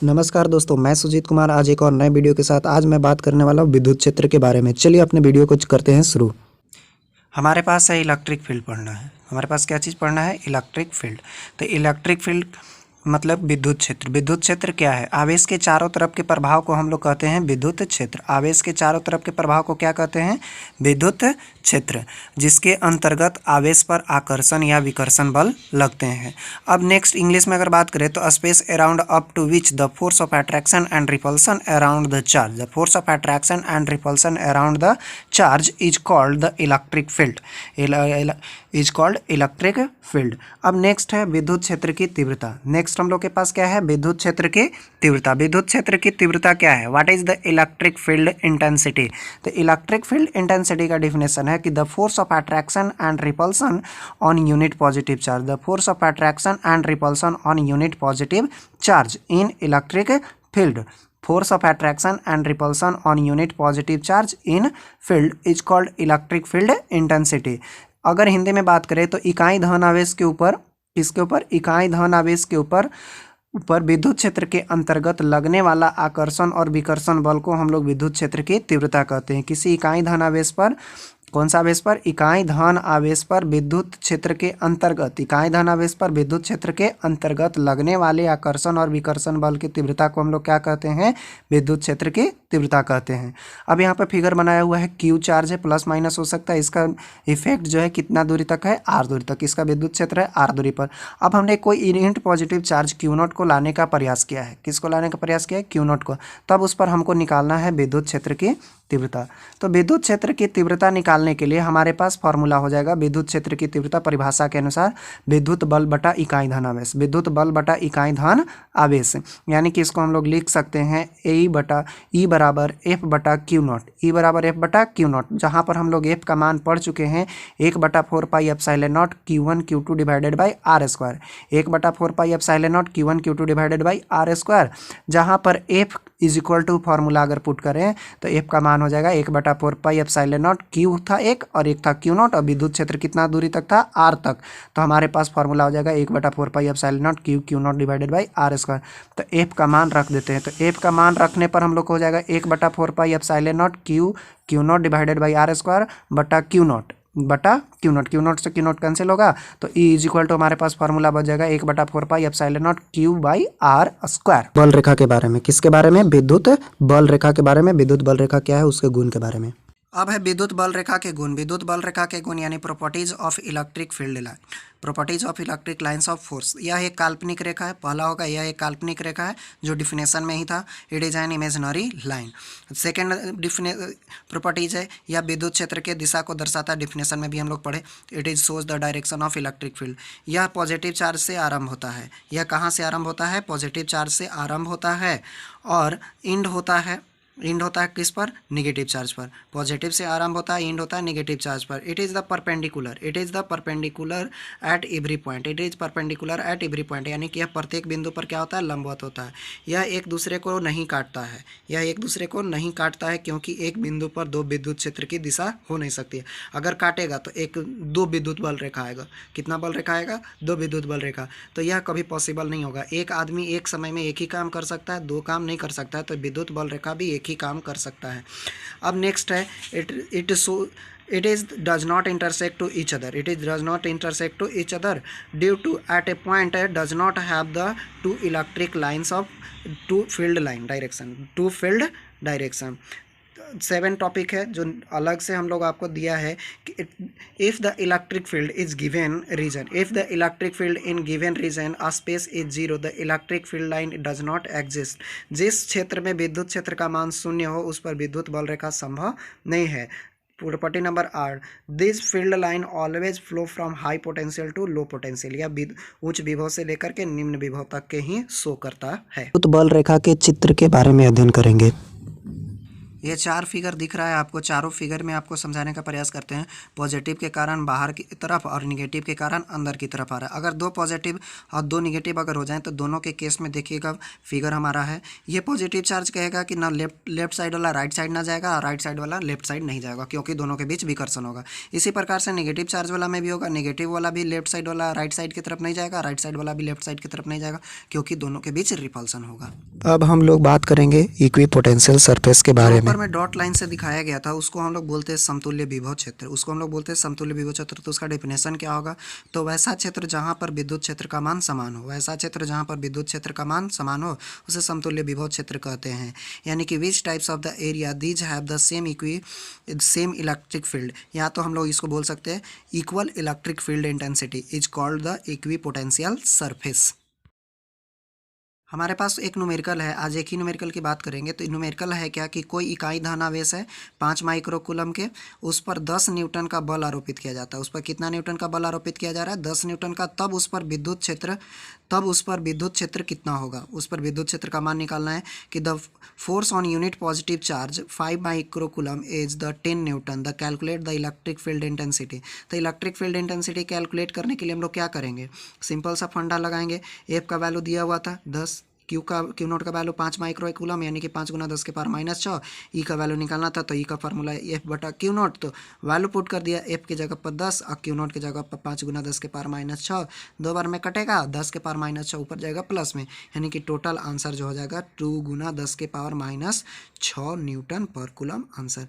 नमस्कार दोस्तों, मैं सुजीत कुमार आज एक और नए वीडियो के साथ आज मैं बात करने वाला हूँ विद्युत क्षेत्र के बारे में। चलिए अपने वीडियो को करते हैं शुरू। हमारे पास है इलेक्ट्रिक फील्ड पढ़ना है। हमारे पास क्या चीज़ पढ़ना है? Electric field. तो इलेक्ट्रिक फील्ड मतलब विद्युत क्षेत्र। विद्युत क्षेत्र क्या है? आवेश के चारों तरफ के प्रभाव को हम लोग कहते हैं विद्युत क्षेत्र। आवेश के चारों तरफ के प्रभाव को क्या कहते हैं? विद्युत क्षेत्र, जिसके अंतर्गत आवेश पर आकर्षण या विकर्षण बल लगते हैं। अब नेक्स्ट इंग्लिश में अगर बात करें तो space around up to which the force of attraction and repulsion around the charge, the force of attraction and repulsion around the charge is called the electric field, is called electric field. अब next है विद्युत क्षेत्र की तीव्रता। Next हम लोग के पास क्या है? विद्युत क्षेत्र की तीव्रता। विद्युत क्षेत्र की तीव्रता क्या है? What is the electric field intensity? तो इलेक्ट्रिक फील्ड इंटेंसिटी का डिफिनेशन है कि the force of attraction and repulsion on unit positive charge, the force of attraction and repulsion on unit positive charge in electric field, force of attraction and repulsion on unit positive charge in field is called electric field intensity। अगर हिंदी में बात करें तो इकाई धन आवेश के ऊपर, किसके ऊपर? इकाई धन आवेश के ऊपर विद्युत क्षेत्र के अंतर्गत लगने वाला आकर्षण और विकर्षण बल को हम लोग विद्युत क्षेत्र की तीव्रता कहते हैं। किसी इकाई धन आवेश पर, कौन सा आवेश पर? इकाई धन आवेश पर विद्युत क्षेत्र के अंतर्गत, इकाई धन आवेश पर विद्युत क्षेत्र के अंतर्गत लगने वाले आकर्षण और विकर्षण बल की तीव्रता को हम लोग क्या कहते हैं? विद्युत क्षेत्र की तीव्रता कहते हैं। अब यहाँ पर फिगर बनाया हुआ है, क्यू चार्ज है, प्लस माइनस हो सकता है। इसका इफेक्ट जो है कितना दूरी तक है? आर दूरी तक। इसका विद्युत क्षेत्र है आर दूरी पर। अब हमने कोई unit positive charge Q not को लाने का प्रयास किया है। किसको लाने का प्रयास किया है? क्यू नॉट को। तब उस पर हमको निकालना है विद्युत क्षेत्र की तीव्रता। तो विद्युत क्षेत्र की तीव्रता निकालने के लिए हमारे पास फॉर्मूला हो जाएगा विद्युत क्षेत्र की तीव्रता परिभाषा के अनुसार विद्युत बल बटा इकाई धन आवेश, विद्युत बल बटा इकाई धन आवेश। यानी कि इसको हम लोग लिख सकते हैं ए बटा ई बराबर एफ बटा क्यू नॉट, ई बराबर एफ बटा क्यू नॉट, जहाँ पर हम लोग एफ का मान पढ़ चुके हैं 1/4 epsilon naught Q1 Q2 divided by R square, 1/4 epsilon naught Q1 Q2 divided by R square, जहाँ पर F is equal to formula अगर पुट करें तो एफ का मान हो जाएगा 1/4 एप्सिलॉन नॉट, क्यू था एक और एक था क्यू नॉट, और विद्युत क्षेत्र कितना दूरी तक था? आर तक। तो हमारे पास फॉर्मूला हो जाएगा 1/4 epsilon naught Q naught divided by R square. तो एफ का मान रख देते हैं। तो एफ का मान रखने पर हम लोग को हो जाएगा 1/4 epsilon naught Q naught divided by R square बटा क्यू नॉट, क्यू नॉट से क्यू नॉट कैंसिल होगा तो ई इज इक्वल टू हमारे पास फॉर्मूला बच जाएगा 1/4 epsilon naught Q by R square. बल रेखा के बारे में, किसके बारे में? विद्युत बल रेखा के बारे में। विद्युत बल रेखा क्या है, उसके गुण के बारे में। अब है विद्युत बल रेखा के गुण। विद्युत बल रेखा के गुण यानी properties of electric field line, properties of electric lines of force. यह एक काल्पनिक रेखा है, पहला होगा यह एक काल्पनिक रेखा है जो डिफिनेशन में ही था, it is an imaginary line. Second properties है यह विद्युत क्षेत्र के दिशा को दर्शाता है, डिफिनेशन में भी हम लोग पढ़े, it is shows the direction of electric field. यह पॉजिटिव चार्ज से आरंभ होता है। यह कहाँ से आरंभ होता है? पॉजिटिव चार्ज से आरंभ होता है और इंड होता है किस पर? नेगेटिव चार्ज पर। पॉजिटिव से आरंभ होता है, इंड होता है नेगेटिव चार्ज पर। It is the perpendicular at every point, it is perpendicular at every point, यानी कि यह प्रत्येक बिंदु पर क्या होता है? लंबवत होता है। यह एक दूसरे को नहीं काटता है, क्योंकि एक बिंदु पर दो विद्युत क्षेत्र की दिशा हो नहीं सकती है। अगर काटेगा तो दो विद्युत बल रेखा आएगा। कितना बल रेखा आएगा? दो विद्युत बल रेखा। तो यह कभी पॉसिबल नहीं होगा। एक आदमी एक समय में एक ही काम कर सकता है, दो काम नहीं कर सकता है। तो विद्युत बल रेखा भी एक ही काम कर सकता है। अब नेक्स्ट है it is does not intersect to each other, it is does not intersect to each other due to at a point does not have the two electric lines of two field direction। 7 topic है जो अलग से हम लोग आपको दिया है कि if the electric field is given region, if the electric field in given region a space is 0 the electric field line does not exist. जिस क्षेत्र में विद्युत क्षेत्र का मान 0 हो उस पर विद्युत बल रेखा संभव नहीं है। Property number 8, this field line always flow from high potential to low potential, या उच्च विभव से लेकर के निम्न विभव तक के ही शो करता है। विद्युत बल रेखा के चित्र के बारे में अध्ययन करेंगे। ये 4 फिगर दिख रहा है आपको, चारों फिगर में आपको समझाने का प्रयास करते हैं। पॉजिटिव के कारण बाहर की तरफ और निगेटिव के कारण अंदर की तरफ आ रहा है। अगर 2 पॉजिटिव और 2 निगेटिव अगर हो जाएं तो दोनों के केस में देखिएगा फिगर हमारा है। ये पॉजिटिव चार्ज कहेगा कि ना लेफ्ट साइड वाला राइट साइड ना जाएगा और राइट साइड वाला लेफ्ट साइड नहीं जाएगा, क्योंकि दोनों के बीच विकर्षण होगा। इसी प्रकार से निगेटिव चार्ज वाला में भी होगा, निगेटिव वाला भी लेफ्ट साइड वाला राइट साइड की तरफ नहीं जाएगा, राइट साइड वाला भी लेफ्ट साइड की तरफ नहीं जाएगा, क्योंकि दोनों के बीच रिपल्सन होगा। अब हम लोग बात करेंगे इक्विपोटेंशियल सरफेस के बारे में। ऊपर में डॉट लाइन से दिखाया गया था उसको हम लोग बोलते हैं समतुल्य विभव क्षेत्र, उसको हम लोग बोलते हैं समतुल्य विभव क्षेत्र। तो उसका डेफिनेशन क्या होगा? तो वैसा क्षेत्र जहां पर विद्युत क्षेत्र का मान समान हो, वैसा क्षेत्र जहां पर विद्युत क्षेत्र का मान समान हो उसे समतुल्य विभव क्षेत्र कहते हैं। यानी कि which types of the area these have the same electric field, या तो हम लोग इसको बोल सकते हैं equal electric field intensity is called the equipotential surface. हमारे पास एक न्यूमेरिकल है, आज एक ही न्यूमेरिकल की बात करेंगे। तो न्यूमेरिकल है क्या कि कोई इकाई धनावेश है 5 माइक्रोकूलम के, उस पर 10 न्यूटन का बल आरोपित किया जाता है। उस पर कितना न्यूटन का बल आरोपित किया जा रहा है? 10 न्यूटन का। तब उस पर विद्युत क्षेत्र कितना होगा? उस पर विद्युत क्षेत्र का मान निकालना है कि the force on unit positive charge 5 microcoulomb is the 10 Newton, the calculate the electric field intensity. तो इलेक्ट्रिक फील्ड इंटेंसिटी कैलकुलेट करने के लिए हम लोग क्या करेंगे? सिंपल सा फंडा लगाएंगे। एफ का वैल्यू दिया हुआ था 10, क्यू नोट का वैल्यू 5 माइक्रोकूलम यानी कि 5 गुना 10 के पावर -6। ई का वैल्यू निकालना था तो ई का फार्मूला एफ बटा क्यू नोट, तो वैल्यू पुट कर दिया। एफ की जगह पर 10 और क्यू नोट की जगह पर 5 गुना 10 के पावर -6। 2 बार में कटेगा, 10 के पावर -6 ऊपर जाएगा प्लस में, यानी कि टोटल आंसर जो हो जाएगा 2 गुना 10 के पावर -6 न्यूटन पर कूलम आंसर।